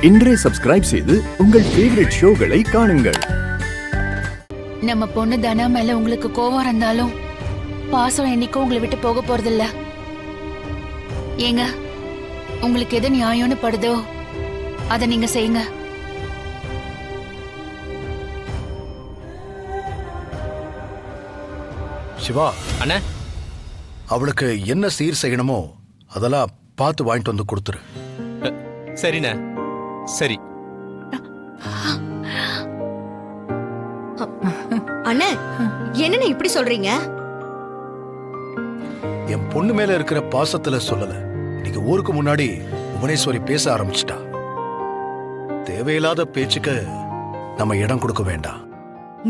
இன்றே சப்ஸ்கிரைப் செய்து உங்கள் ஃபேவரட் ஷோகளை காணுங்கள். நம்ம பொண்ணு தனா மேல உங்களுக்கு கோவம் இருந்தாலும் பாசம் என்னைக்கும் உங்களை விட்டு போக போறதில்ல. ஏங்க, உங்களுக்கு எது நியாயம்னு படுதோ அதை நீங்க செய்யுங்க. சிவா அண்ணே, அவளுக்கு என்ன சீர் செய்யணுமோ அதெல்லாம் பார்த்து வாங்கிட்டு வந்து கொடுத்துரு. சரிண்ணே, சரி. அண்ணே, என்னன்னு இப்படி சொல்றீங்க? என் பொண்ணு மேல இருக்கிற பாசத்துல சொல்லல. இன்னைக்கு ஊருக்கு முன்னாடி புவனேஸ்வரி பேச ஆரம்பிச்சிட்டா. தேவையில்லாத பேச்சுக்கு நம்ம இடம் கொடுக்க வேண்டாம்.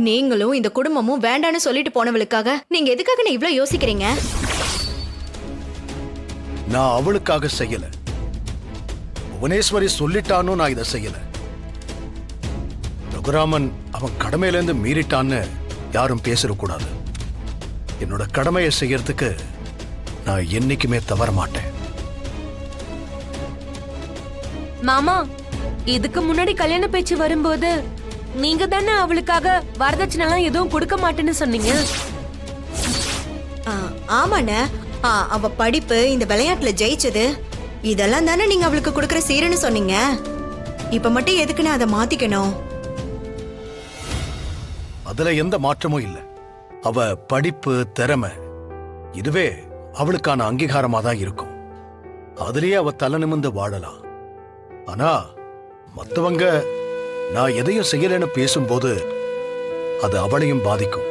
நீங்களும் இந்த குடும்பமும் வேண்டான்னு சொல்லிட்டு போனவளுக்காக நீங்க எதுக்காக நான் இவ்ளோ யோசிக்கிறீங்க? நான் அவளுக்காக செய்யல. புவனேஸ்வரி சொல்லிட்டானோ நான் இதை செய்யல. ரகுராமன் அவன் கடமையிலேருந்து மீறிட்டான்னு யாரும் பேசிடக்கூடாது. என்னோட கடமையை செய்யறதுக்கு நான் என்னைக்குமே தவற மாட்டேன். மாமா, இதுக்கு முன்னாடி கல்யாண பேச்சு வரும்போது நீங்க தானே அவளுக்காக வரதட்சணை எதுவும் கொடுக்க மாட்டேன்னு சொன்னீங்க. ஆமாண்ணே, அவ படிப்பு, இந்த விளையாட்டுல ஜெயிச்சது, இதெல்லாம் தானே நீங்க அவளுக்கு கொடுக்கற சீருன்னு சொன்னீங்க. இப்ப மட்டும் எதுக்குன்னு அதை மாத்திக்கணும்? அதுல எந்த மாற்றமும் இல்ல. அவ படிப்பு, திறமை இதுவே அவளுக்கான அங்கீகாரமா தான் இருக்கும். அதுலயே அவ தலை நிமிர்ந்து வாழலாம். ஆனா மத்தவங்க நான் எதையும் செய்யலன்னு பேசும்போது அது அவளையும் பாதிக்கும்.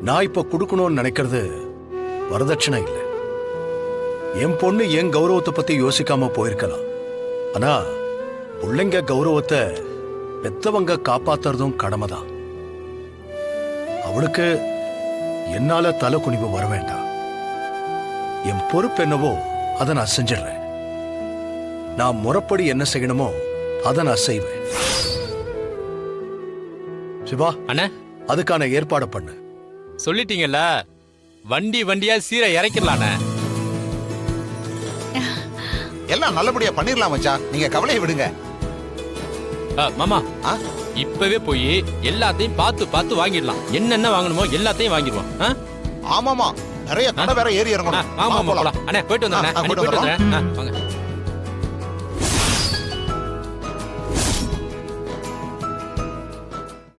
நான் இப்ப கொடுக்கணும்னு நினைக்கிறது வரதட்சணை இல்லை. என் பொண்ணு என் கௌரவத்தை பத்தி யோசிக்காம போயிருக்கலாம். ஆனா பிள்ளைங்க கௌரவத்தை பெத்தவங்க காப்பாத்துறதும் கடமைதான். அவளுக்கு என்னால தலை குனிவு வர வேண்டாம். என் பொறுப்பு என்னவோ அதை நான் செஞ்சிடறேன். நான் முறைப்படி என்ன செய்யணுமோ அதை நான் செய்வேன். சிவா அண்ணே, அதுக்கான ஏற்பாடு பண்ணு. சொல்லிட்டீங்கல்ல, வண்டி வண்டியா சீரை இறக்கிடலாண்ணே. எல்லாம் நல்லபடியா பண்ணிடலாம் மச்சான், நீங்க கவலையை விடுங்க. மாமா, இப்பவே போய் எல்லாத்தையும் பார்த்து பார்த்து வாங்கிடலாம். என்னென்ன வாங்கணுமோ எல்லாத்தையும் வாங்கிடுவோம். ஆமாமா, நிறைய கடை வேற ஏறி இறங்கணும். அண்ணே, போயிட்டு வந்துடுறேன்.